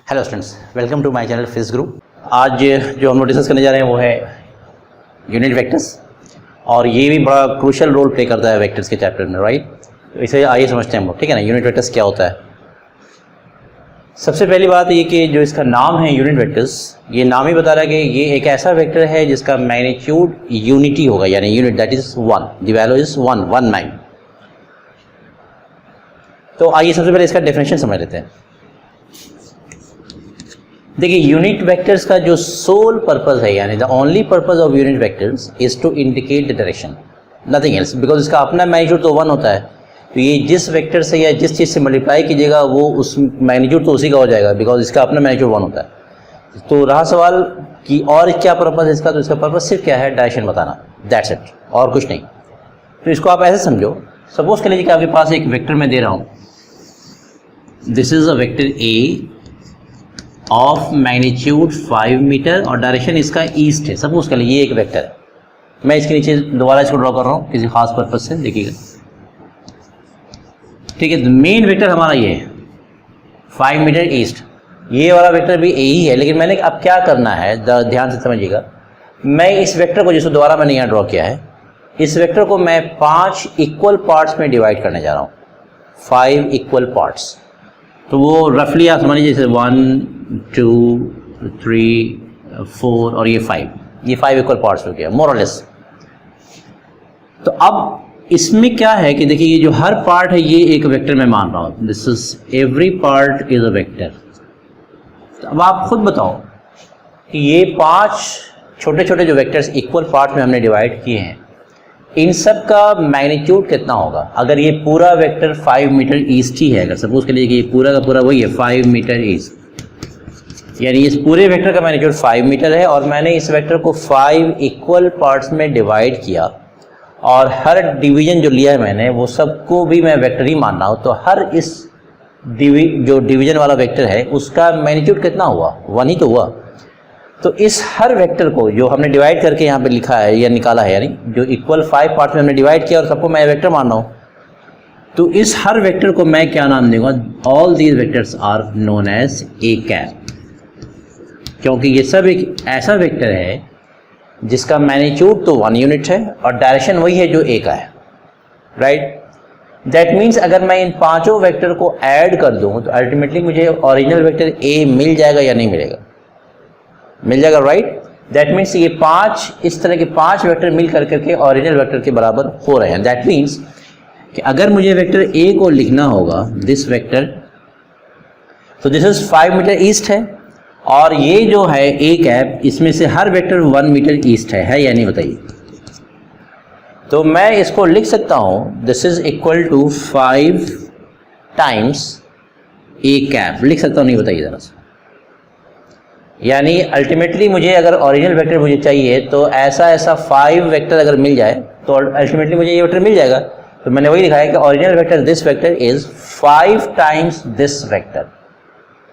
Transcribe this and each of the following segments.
Hello students, welcome to my channel Physics Guru. आज जो हम लोग डिस्कस करने जा रहे हैं वो है यूनिट वेक्टर्स, और ये भी बड़ा क्रूशियल रोल प्ले करता है वेक्टर्स के चैप्टर में, राइट। तो इसे आइए समझते हैं हम लोग, ठीक है ना। यूनिट वेक्टर्स क्या होता है। सबसे पहली बात ये कि जो इसका नाम है यूनिट वेक्टर्स, ये नाम ही बता रहा है कि ये एक ऐसा वेक्टर है जिसका मैग्नीट्यूड यूनिटी होगा, यानी unit that is 1, the value is 119। तो आइए सबसे पहले इसका डेफिनेशन समझ लेते हैं। देखिए, यूनिट वेक्टर्स का जो सोल पर्पस है, यानी the only purpose of unit vectors is to indicate the direction, nothing else. Because इसका अपना मैग्नीट्यूड तो 1 होता है, तो ये जिस वेक्टर से या जिस चीज़ से मल्टीप्लाई कीजिएगा वो उस मैग्नीट्यूड तो उसी का हो जाएगा, बिकॉज इसका अपना मैग्नीट्यूड 1 होता है। तो रहा सवाल कि और क्या पर्पस है इसका, तो इसका पर्पस सिर्फ क्या है, डायरेक्शन बताना, दैट्स इट, और कुछ नहीं। तो इसको आप ऐसे समझो, सपोज कर लीजिए कि आपके पास एक वेक्टर मैं दे रहा हूँ, this is a vector A of magnitude 5 metre और डायरेक्शन इसका ईस्ट है। सपोज कर लीजिए ये एक वेक्टर है, मैं इसके नीचे दोबारा इसको ड्रॉ कर रहा हूँ किसी खास पर्पज से, देखिएगा, ठीक है। मेन वेक्टर हमारा ये है 5 मीटर ईस्ट, ये वाला वेक्टर भी ए ही है, लेकिन मैंने अब क्या करना है, ध्यान से समझिएगा। मैं इस वेक्टर को, जिसको दोबारा मैंने यहाँ ड्रॉ किया है, इस वेक्टर को मैं 5 इक्वल पार्ट्स में डिवाइड करने जा रहा हूँ, 5 इक्वल पार्ट्स। तो वो रफली आप समझ लीजिए, जैसे 1 2 3 4 और ये 5, ये 5 इक्वल पार्ट्स हो गया मोर और लेस। तो अब इसमें क्या है कि देखिए, ये जो हर पार्ट है ये एक वेक्टर मैं मान रहा हूँ, this is every part is a vector. तो अब आप खुद बताओ कि ये 5 छोटे छोटे जो वेक्टर्स इक्वल पार्ट में हमने डिवाइड किए हैं, इन सब का मैग्नीट्यूड कितना होगा। अगर ये पूरा वेक्टर 5 मीटर ईस्ट ही है, अगर सपोज कर लीजिए कि ये पूरा का पूरा वही है 5 मीटर ईस्ट, यानी इस पूरे वेक्टर का मैग्नीट्यूड 5 मीटर है, और मैंने इस वेक्टर को 5 इक्वल पार्ट्स में डिवाइड किया, और हर डिवीजन जो लिया है मैंने वो सबको भी मैं वेक्टर ही मान रहा हूँ। तो हर इस जो डिवीजन वाला वेक्टर है उसका मैग्नीट्यूड कितना हुआ, 1 ही तो हुआ। तो इस हर वेक्टर को जो हमने डिवाइड करके यहाँ पे लिखा है या निकाला है, यानी जो इक्वल 5 पार्ट्स में हमने डिवाइड किया और सबको मैं वेक्टर मान रहा हूँ, तो इस हर वेक्टर को मैं क्या नाम दूंगा, all these vectors are known as A cap, क्योंकि ये सब एक ऐसा वेक्टर है जिसका मैग्नीट्यूड तो 1 यूनिट है और डायरेक्शन वही है जो ए का है, राइट। दैट मीन्स अगर मैं इन पांचों वेक्टर को ऐड कर दूं तो अल्टीमेटली मुझे ओरिजिनल वेक्टर ए मिल जाएगा या नहीं मिलेगा, मिल जाएगा, राइट। दैट मीन्स ये 5 इस तरह के 5 वेक्टर मिल करके ओरिजिनल वेक्टर के बराबर हो रहे हैं। दैट मीन्स कि अगर मुझे वेक्टर ए को लिखना होगा, दिस वेक्टर, तो दिस इज 5 मीटर ईस्ट है, और ये जो है ए कैप, इसमें से हर वेक्टर 1 मीटर ईस्ट है या नहीं बताइए। तो मैं इसको लिख सकता हूँ, this is equal to 5 times A cap, लिख सकता हूँ, नहीं बताइए ज़रा सा। यानी अल्टीमेटली मुझे अगर ओरिजिनल वेक्टर मुझे चाहिए तो ऐसा 5 वेक्टर अगर मिल जाए तो अल्टीमेटली मुझे ये वेक्टर मिल जाएगा। तो मैंने वही लिखा है कि original vector this vector is 5 times this vector.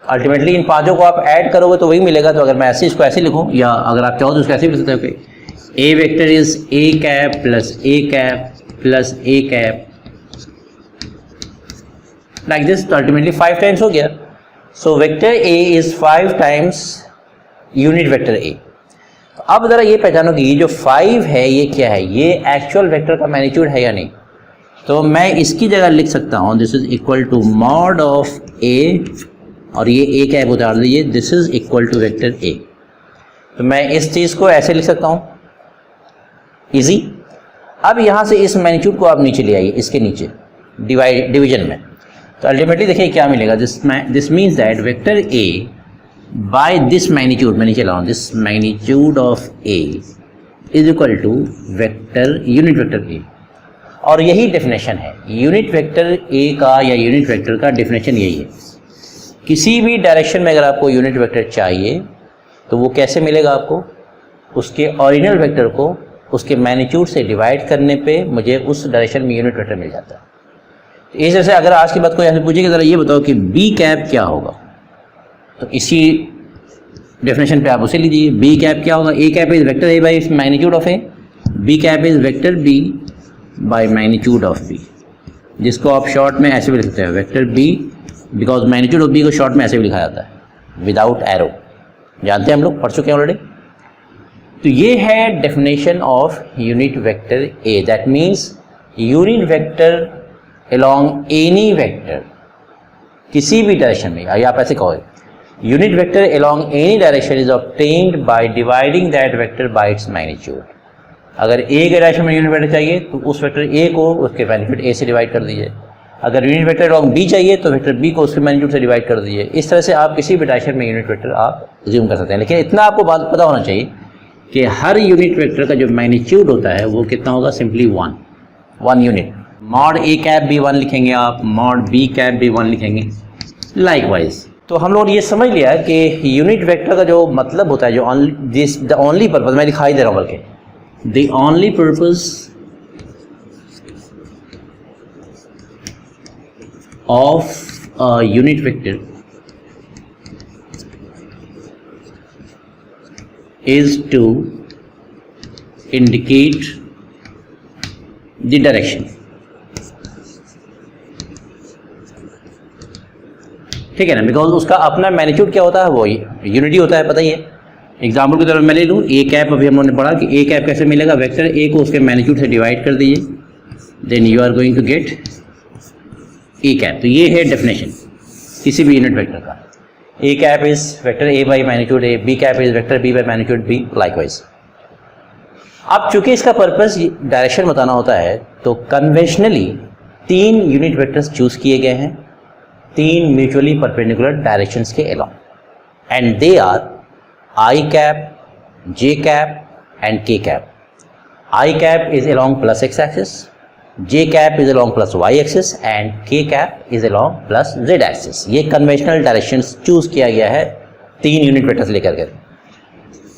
Ultimately इन पांचों को आप ऐड करोगे तो वही मिलेगा। तो अगर मैं ऐसे इसको ऐसे लिखूं, या अगर आप चाहो तो उसको ऐसे भी लिख सकते हो, A vector is A cap plus A cap plus A cap, like this. तो अल्टीमेटली 5 टाइम्स हो गया। So vector A is 5 times unit vector A. अब जरा ये पहचानो कि ये जो 5 है ये क्या है, ये एक्चुअल वेक्टर का मैग्नीट्यूड है या नहीं। तो मैं इसकी जगह लिख सकता हूँ, this is equal to mod of A, और ये ए कैप उतार दीजिए, this is equal to vector A. तो मैं इस चीज़ को ऐसे लिख सकता हूँ, इजी। अब यहाँ से इस मैग्नीट्यूड को आप नीचे ले आइए, इसके नीचे डिवीजन में, तो अल्टीमेटली देखिए क्या मिलेगा, this means that vector A by this magnitude, मैं नीचे ला रहा हूँ, this magnitude of A is equal to vector unit vector A. और यही डेफिनेशन है यूनिट वेक्टर ए का, या यूनिट वेक्टर का डेफिनेशन यही है। किसी भी डायरेक्शन में अगर आपको यूनिट वेक्टर चाहिए तो वो कैसे मिलेगा आपको, उसके ओरिजिनल वेक्टर को उसके मैग्नीट्यूड से डिवाइड करने पे मुझे उस डायरेक्शन में यूनिट वेक्टर मिल जाता है। इस जैसे अगर आज की बात को ऐसे पूछिए कि ज़रा ये बताओ कि बी कैप क्या होगा, तो इसी डेफिनेशन पे आप उसे लीजिए, बी कैप क्या होगा, A cap is vector A by magnitude of A, B cap is vector B by magnitude of B, जिसको आप शॉर्ट में ऐसे भी लिख सकते हैं, vector B, because magnitude of B को शॉर्ट में ऐसे भी लिखा जाता है, विदाउट एरो, जानते हैं हम लोग, पढ़ चुके हैं ऑलरेडी। तो ये है definition of unit vector A, that means unit vector along any vector, किसी भी डायरेक्शन में, या आप ऐसे कहो unit vector along any direction is obtained by dividing that vector by its magnitude. अगर ए के डायरेक्शन में यूनिट वेक्टर चाहिए तो उस वेक्टर ए को उसके मैग्नीट्यूड ए से डिवाइड कर दीजिए। अगर यूनिट वेक्टर अलोंग बी चाहिए तो वेक्टर बी को उसके मैग्नीट्यूड से डिवाइड कर दीजिए। इस तरह से आप किसी भी डायरेक्शन में यूनिट वेक्टर आप ज्यूम कर सकते हैं। लेकिन इतना आपको बात पता होना चाहिए कि हर यूनिट वेक्टर का जो मैग्नीट्यूड होता है वो कितना होगा, simply one unit. Mod A cap भी 1 लिखेंगे आप, मॉड बी कैप भी 1 लिखेंगे, लाइकवाइज। तो हम लोग ये समझ लिया कि यूनिट वेक्टर का जो मतलब होता है, जो द ओनली पर्पज, मैं दिखाई दे रहा हूँ बल्कि, the only purpose of a unit vector is to indicate the direction। ठीक है ना, बिकॉज उसका अपना मैग्नीट्यूड क्या होता है, वो यूनिटी होता है, पता ही है। एग्जाम्पल की तरफ मैं ले लूँ, ए कैप, अभी हम लोगों ने पढ़ा कि ए कैप कैसे मिलेगा, वेक्टर ए को उसके मैग्नीट्यूड से डिवाइड कर दीजिए, then you are going to get A cap. तो ये है डेफिनेशन किसी भी यूनिट वेक्टर का। A cap is vector A by magnitude A, B cap is vector B by magnitude B, likewise. अब चूंकि इसका पर्पस डायरेक्शन बताना होता है तो कन्वेंशनली 3 यूनिट वेक्टर्स चूज किए गए हैं, 3 म्यूचुअली परपेंडिकुलर डायरेक्शंस के along, and they are I cap, J cap and K cap. I cap is along plus X axis, J cap is along plus Y axis and K cap is along plus Z axis. ये conventional directions choose किया गया है 3 unit vectors लेकर के।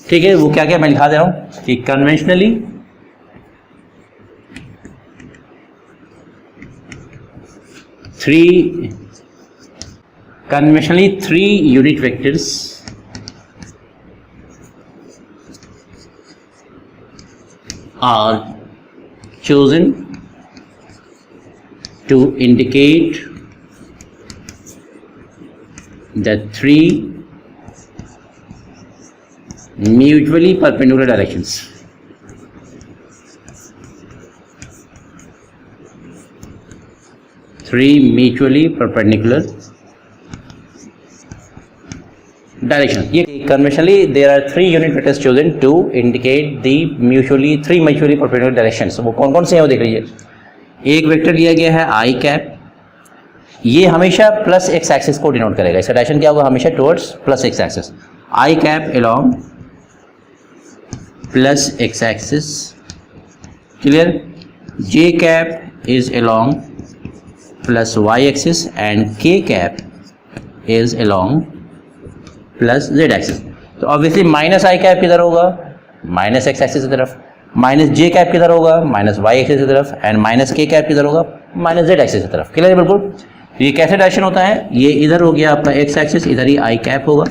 ठीक है, वो क्या क्या मैं लिखा दे रहा हूं कि conventionally three unit vectors are chosen to indicate the 3 mutually perpendicular directions. Three mutually perpendicular directions. Conventionally, there are 3 unit vectors chosen to indicate the 3 mutually perpendicular directions. वो कौन कौन से हैं वो देख लीजिए। एक वेक्टर लिया गया है आई कैप, ये हमेशा प्लस एक्स एक्सिस को डिनोट करेगा, इसका डायरेक्शन क्या होगा, हमेशा towards plus X axis. I cap along plus X axis, clear. J cap is along plus Y axis and K cap is along plus Z axis. तो obviously minus I cap किधर होगा, minus x axis की तरफ, minus जे cap किधर होगा, minus Y axis की तरफ, and minus के कैप किधर होगा, माइनस जेड एक्सिस की तरफ। क्लियर है बिल्कुल। तो ये कैसे डायरेक्शन होता है, ये इधर हो गया आपका एक्स एक्सिस, इधर ही आई कैप होगा,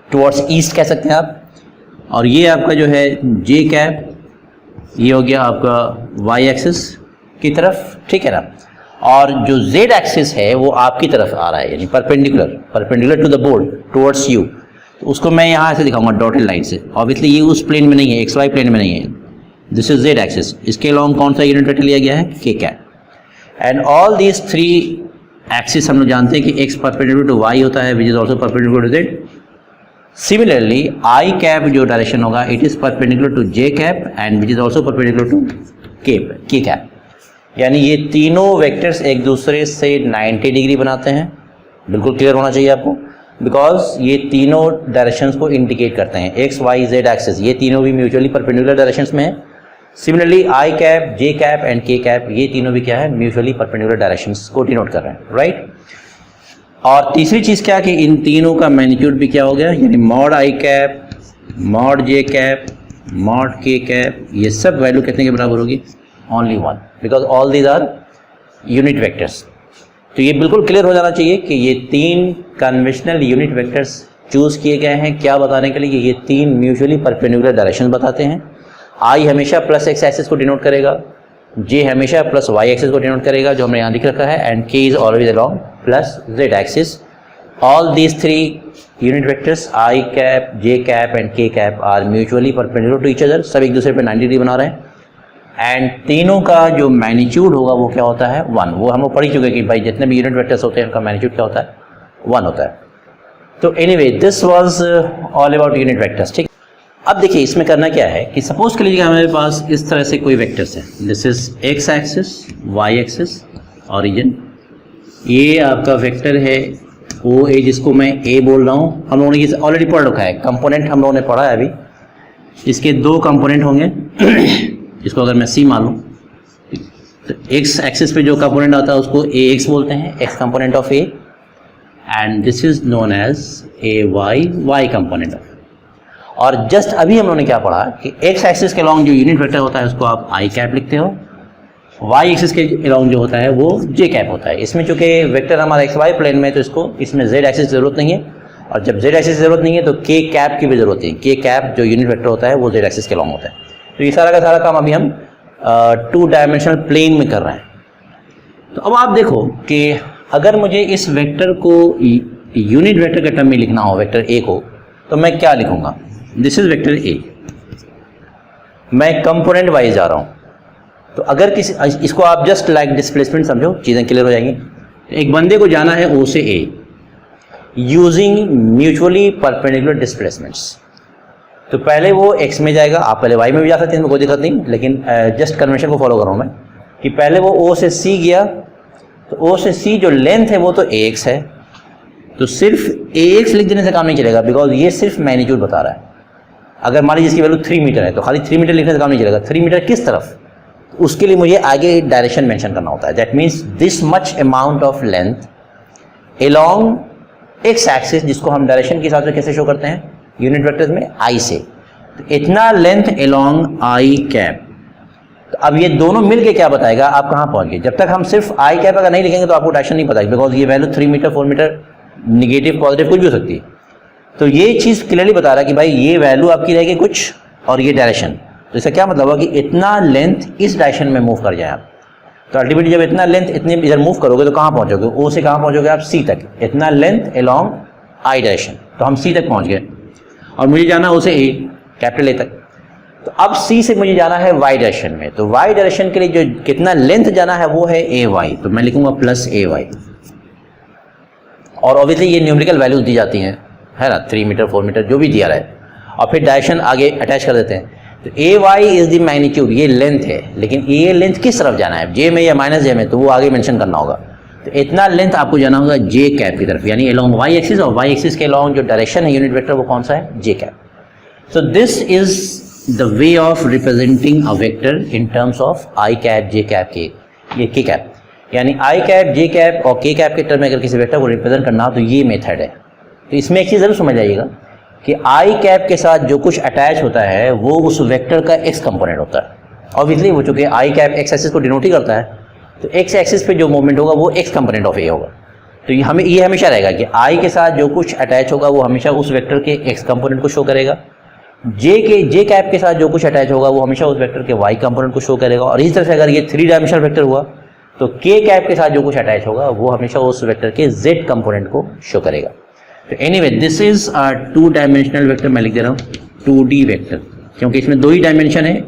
टुवर्ड्स ईस्ट कह सकते हैं आप, और ये आपका जो है जे कैप, ये हो गया आपका वाई एक्सिस की तरफ, ठीक है ना। और जो जेड एक्सिस है वो आपकी तरफ आ रहा है, यानी perpendicular to the board towards you. तो उसको मैं यहाँ ऐसे दिखाऊंगा डॉटेड लाइन से। ऑब्वियसली ये उस प्लेन में नहीं है, एक्स वाई प्लेन में नहीं है, दिस इज जेड एक्सिस। इसके अलोंग कौन सा यूनिट वेक्टर लिया गया है, के cap. And all these 3 axis हम लोग जानते हैं कि एक्स परपेंडिकुलर टू वाई होता है, which is also perpendicular to Z. Similarly I cap जो डायरेक्शन होगा, it is perpendicular to J cap and which is also perpendicular to K cap. यानी ये तीनों वेक्टर्स एक दूसरे से 90 डिग्री बनाते हैं, बिल्कुल क्लियर होना चाहिए आपको, बिकॉज ये तीनों डायरेक्शंस को इंडिकेट करते हैं, एक्स वाई जेड एक्सिस, ये तीनों भी म्यूचुअली परपेंडिकुलर डायरेक्शंस में है। Similarly I cap, J cap and K cap, ये तीनों भी क्या है, म्यूचुअली परपेंडिकुलर डायरेक्शंस को डिनोट कर रहे हैं, राइट। और तीसरी चीज़ क्या कि इन तीनों का मैग्नीट्यूड भी क्या हो गया, यानी mod I cap, mod J cap, mod K cap, ये सब वैल्यू कितने के बराबर होगी, only 1, because all these are unit vectors. तो ये बिल्कुल क्लियर हो जाना चाहिए कि ये 3 कन्वेंशनल यूनिट वेक्टर्स चूज़ किए गए हैं, क्या बताने के लिए, ये 3 म्यूचुअली परपेंडिकुलर डायरेक्शन बताते हैं। आई हमेशा प्लस एक्स एक्सिस को डिनोट करेगा, जे हमेशा प्लस वाई एक्सिस को डिनोट करेगा जो हमने यहाँ लिख रखा है, and K is always along plus Z axis. All these three unit vectors I cap, J cap and K cap are mutually perpendicular to each other, सब एक दूसरे पे 90 डिग्री बना रहे हैं। एंड तीनों का जो मैग्नीट्यूड होगा वो क्या होता है 1। वो हम लोग पढ़ ही चुके कि भाई जितने भी यूनिट वेक्टर्स होते हैं उनका मैग्नीट्यूड क्या होता है 1 होता है। तो anyway this was all about unit vectors. ठीक, अब देखिए इसमें करना क्या है कि सपोज कर लीजिए हमारे पास इस तरह से कोई वेक्टर्स है, this is X axis, Y axis, origin, ये आपका वेक्टर है ओ ए जिसको मैं ए बोल रहा हूँ। हम लोगों ने ये ऑलरेडी पढ़ रखा है, कंपोनेंट हम लोगों ने पढ़ा है अभी। इसके दो कंपोनेंट होंगे इसको अगर मैं सी मान लूँ तो एक्स एक्सिस पे जो कंपोनेंट आता है उसको ए एक्स बोलते हैं, X component of A, and this is known as A Y, Y component of. और जस्ट अभी हम लोगों ने क्या पढ़ा कि एक्स एक्सिस के अलॉन्ग जो यूनिट वेक्टर होता है उसको आप आई कैप लिखते हो, वाई एक्सिस के अलॉन्ग जो होता है वो जे कैप होता है। इसमें चूंकि वेक्टर हमारा एक्स वाई प्लेन में तो इसको इसमें जेड एक्सिस की जरूरत नहीं है, और जब जेड एक्सिस की जरूरत नहीं है तो के कैप की भी जरूरत है। के कैप जो यूनिट वेक्टर होता है वो जेड एक्सिस के अलॉन्ग होता है। तो ये सारा का सारा काम अभी हम 2 डायमेंशनल प्लेन में कर रहे हैं। तो अब आप देखो कि अगर मुझे इस वेक्टर को यूनिट वेक्टर के टर्म में लिखना हो, वेक्टर ए को, तो मैं क्या लिखूंगा, दिस इज वेक्टर ए, मैं कंपोनेंट वाइज जा रहा हूं। तो अगर किसी इसको आप जस्ट लाइक डिस्प्लेसमेंट समझो, चीजें क्लियर हो जाएंगी। एक बंदे को जाना है ओ से ए यूजिंग म्यूचुअली परपेंडिकुलर डिस्प्लेसमेंट्स। तो पहले वो x में जाएगा, आप पहले y में भी जा सकते हैं, कोई दिक्कत नहीं, लेकिन जस्ट कन्वेंशन को फॉलो कर रहा हूँ मैं कि पहले वो o से c गया, तो o से c जो लेंथ है वो तो ax है, तो सिर्फ ax लिख देने से काम नहीं चलेगा, बिकॉज ये सिर्फ मैग्नीट्यूड बता रहा है। अगर मान लीजिए इसकी वैल्यू 3 मीटर है तो खाली 3 मीटर लिखने से काम नहीं चलेगा। 3 मीटर किस तरफ, तो उसके लिए मुझे आगे डायरेक्शन मेंशन करना होता है। That means this much amount of length along x axis, जिसको हम डायरेक्शन के हिसाब से कैसे शो करते हैं यूनिट वेक्टर्स में आई से, तो इतना लेंथ अलोंग आई कैप। तो अब ये दोनों मिलके क्या बताएगा आप कहाँ पहुंच गए। जब तक हम सिर्फ आई कैप अगर नहीं लिखेंगे तो आपको डायरेक्शन नहीं पता, बिकॉज ये value 3 metre 4 metre negative positive कुछ भी हो सकती है। तो ये चीज़ क्लियरली बता रहा है कि भाई ये वैल्यू आपकी रहेगी कुछ और ये डायरेक्शन। तो इसका क्या मतलब हुआ कि इतना लेंथ इस डायरेक्शन में मूव कर जाए आप। तो अल्टीमेटली जब इतना लेंथ इतने इधर मूव करोगे तो कहाँ पहुँचोगे, ओ से कहाँ पहुँचोगे आप सी तक, इतना लेंथ अलोंग आई डायरेक्शन। तो हम सी तक पहुँच गए और मुझे जाना उसे ए, कैपिटल ए तक। तो अब सी से मुझे जाना है वाई डायरेक्शन में, तो वाई डायरेक्शन के लिए जो कितना लेंथ जाना है वो है ए वाई, तो मैं लिखूंगा प्लस ए वाई। और ऑब्वियसली ये न्यूमेरिकल वैल्यूज दी जाती हैं, है ना, 3 मीटर 4 मीटर जो भी दिया रहा है, और फिर डायरेक्शन आगे अटैच कर देते हैं। तो ए वाई इज द मैग्नीट्यूड, ये लेंथ है, लेकिन ये लेंथ किस तरफ जाना है, जे में या माइनस जे में, तो वो आगे मेंशन करना होगा। तो इतना लेंथ आपको जाना होगा जे कैप की तरफ, यानी अलोंग वाई एक्सिस, और वाई एक्सिस के अलोंग जो डायरेक्शन है यूनिट वेक्टर वो कौन सा है, J cap. So this is the way of representing a vector in terms of I cap, J cap, K, ये के कैप, यानी आई कैप, जे कैप और के कैप के टर्म में अगर किसी वेक्टर को रिप्रेजेंट करना हो तो ये मेथड है। तो इसमें एक चीज़ जरूर समझ आइएगा कि आई कैप के साथ जो कुछ अटैच होता है वो उस वेक्टर का एक्स कंपोनेंट होता है। ऑब्वियसली वो चूंकि आई कैप एक्स एक्सिस को डिनोट ही करता है, तो एक्स एक्सिस पे जो मूवमेंट होगा वो एक्स कंपोनेंट ऑफ ए होगा। तो ये हमेशा रहेगा कि आई के साथ जो कुछ अटैच होगा वो हमेशा उस वेक्टर के एक्स कंपोनेंट को शो करेगा, जे कैप के साथ जो कुछ अटैच होगा वो हमेशा उस वेक्टर के वाई कंपोनेंट को शो करेगा। और इसी तरह से अगर ये 3 डायमेंशनल वेक्टर हुआ तो के कैप के साथ जो कुछ अटैच होगा वो हमेशा उस वेक्टर के जेड कंपोनेंट को शो करेगा। तो anyway this is a 2 dimensional vector, मैं लिख दे रहा हूँ 2D वेक्टर, क्योंकि इसमें 2 ही डायमेंशन है,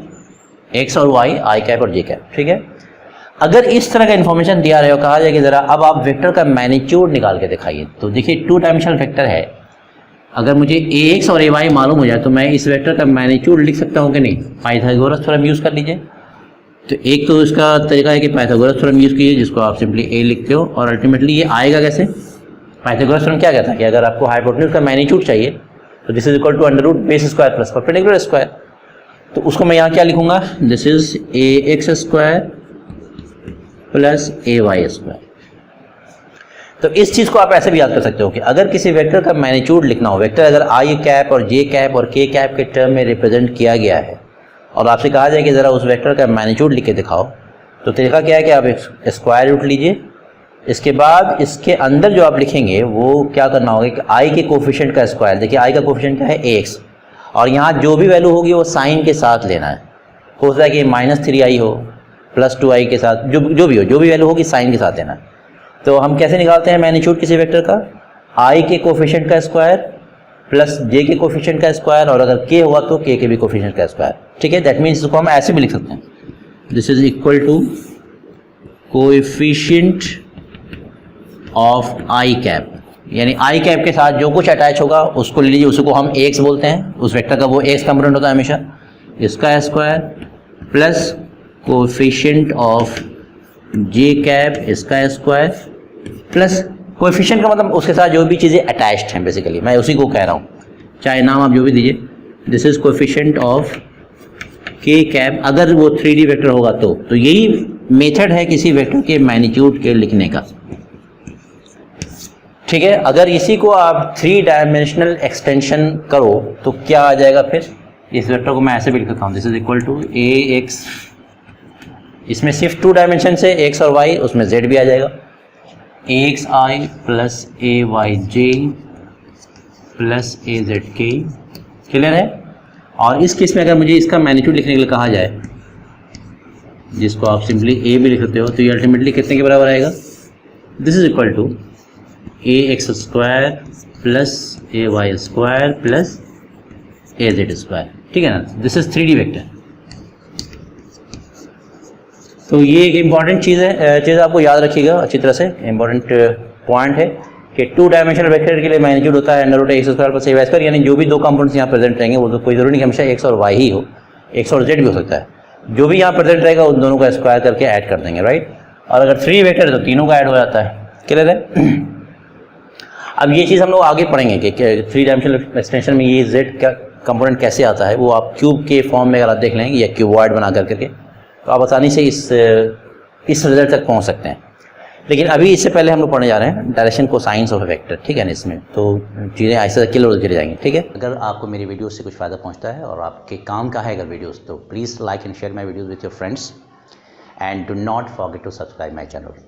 एक्स और वाई, आई कैप और जे कैप। ठीक है, अगर इस तरह का इन्फॉर्मेशन दिया रहे हो, कहा जाए कि ज़रा अब आप वेक्टर का मैग्नीट्यूड निकाल के दिखाइए, तो देखिए 2 डायमेंशनल वेक्टर है, अगर मुझे ए एक्स और ए वाई मालूम हो जाए तो मैं इस वेक्टर का मैग्नीट्यूड लिख सकता हूँ कि नहीं। पाइथागोरस थ्योरम यूज़ कर लीजिए। तो एक तो इसका तरीका है कि पाइथागोरस थ्योरम यूज़ कीजिए, जिसको आप सिंपली ए लिखते हो, और अल्टीमेटली ये आएगा कैसे। पाइथागोरस थ्योरम क्या कहता है कि अगर आपको हाइपोटेन्यूज का मैग्नीट्यूड चाहिए तो this is equal to under root base square plus perpendicular square. तो उसको मैं यहाँ क्या लिखूंगा, this is A X square plus A Y square. तो इस चीज़ को आप ऐसे भी याद कर सकते हो कि अगर किसी वेक्टर का मैग्नीट्यूड लिखना हो, वेक्टर अगर आई कैप और जे कैप और के कैप के टर्म में रिप्रेजेंट किया गया है और आपसे कहा जाए कि ज़रा उस वेक्टर का मैग्नीट्यूड लिख के दिखाओ, तो तरीका क्या है कि आप एक स्क्वायर रूट लीजिए, इसके बाद इसके अंदर जो आप लिखेंगे वो क्या करना होगा कि आई के कोफिशिएंट का स्क्वायर, देखिए आई का कोफिशिएंट क्या है एक्स, और यहाँ जो भी वैल्यू होगी वो साइन के साथ लेना है। हो सकता है कि -3i हो, +2i के साथ, जो भी वैल्यू होगी साइन के साथ लेना है। तो हम कैसे निकालते हैं मैग्नीट्यूड किसी वेक्टर का, आई के कोफिशिएंट का स्क्वायर प्लस जे के कोफिशिएंट का स्क्वायर, और अगर के होगा तो के भी कोफिशिएंट का स्क्वायर। ठीक है, दैट मीन्स इसको हम ऐसे भी लिख सकते हैं, this is equal to coefficient of I cap, यानी आई कैप के साथ जो कुछ अटैच होगा उसको ले लीजिए, उसको हम एक्स बोलते हैं, उस वेक्टर का वो एक्स कंपोनेंट होता है हमेशा, इसका square plus coefficient of J cap इसका स्क्वायर प्लस कोएफिशिएंट का मतलब उसके साथ जो भी चीज़ें अटैच्ड हैं, बेसिकली मैं उसी को कह रहा हूँ, चाहे नाम आप जो भी दीजिए, दिस इज कोएफिशिएंट ऑफ के कैप, अगर वो 3D वेक्टर होगा तो यही मेथड है किसी वेक्टर के मैग्नीट्यूड के लिखने का। ठीक है, अगर इसी को आप 3 डायमेंशनल एक्सटेंशन करो तो क्या आ जाएगा, फिर इस वेक्टर को मैं ऐसे भी लिख सकता हूँ, this is equal to A X, इसमें सिर्फ 2 डायमेंशन से एक्स और वाई, उसमें जेड भी आ जाएगा, x I plus A Y J plus A Z के, क्लियर है। और इस केस में अगर मुझे इसका मैग्नीट्यूड लिखने के लिए कहा जाए, जिसको आप सिंपली ए भी लिख सकते हो, तो ये अल्टीमेटली कितने के बराबर आएगा, this is equal to A X square plus A Y square plus A Z square. ठीक है ना, दिस इज 3D वेक्टर। तो ये एक इम्पॉर्टेंट चीज़ आपको याद रखिएगा अच्छी तरह से, इम्पॉर्टेंट पॉइंट है कि 2 डायमेंशनल वेक्टर के लिए मैग्नीट्यूड होता है under root X square plus A Y square, यानी जो भी 2 कंपोनेंट्स यहाँ प्रेजेंट रहेंगे वो तो कोई जरूरी नहीं हमेशा एक्स और वाई ही हो, एक्स और जेड भी हो सकता है, जो भी यहाँ प्रेजेंट रहेगा उन दोनों का स्क्वायर करके ऐड कर देंगे, राइट। और अगर 3 वेक्टर है तो तीनों का ऐड हो जाता है, क्लियर है। अब ये चीज़ हम लोग आगे पढ़ेंगे कि 3 डायमेंशनल एक्सटेंशन में ये जेड का कंपोनेंट कैसे आता है, वो आप क्यूब के फॉर्म में अगर आप देख लेंगे या क्यूबॉइड बना करके तो आप आसानी से इस रिजल्ट तक पहुंच सकते हैं। लेकिन अभी इससे पहले हम लोग पढ़ने जा रहे हैं डायरेक्शन को साइंस ऑफ ए वेक्टर, ठीक है ना, इसमें तो चीज़ें ऐसे क्लियर होती जाएंगी। ठीक है, अगर आपको मेरी वीडियोस से कुछ फ़ायदा पहुंचता है और आपके काम का है अगर वीडियोस, तो please like and share my videos with your friends and do not forget to subscribe my channel,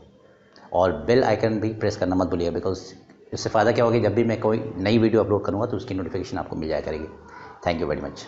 और बेल आइकन भी प्रेस करना मत भूलिएगा, बिकॉज इससे फ़ायदा क्या होगा, जब भी मैं कोई नई वीडियो अपलोड करूँगा तो उसकी नोटिफिकेशन आपको मिल जाया करेगी। Thank you very much.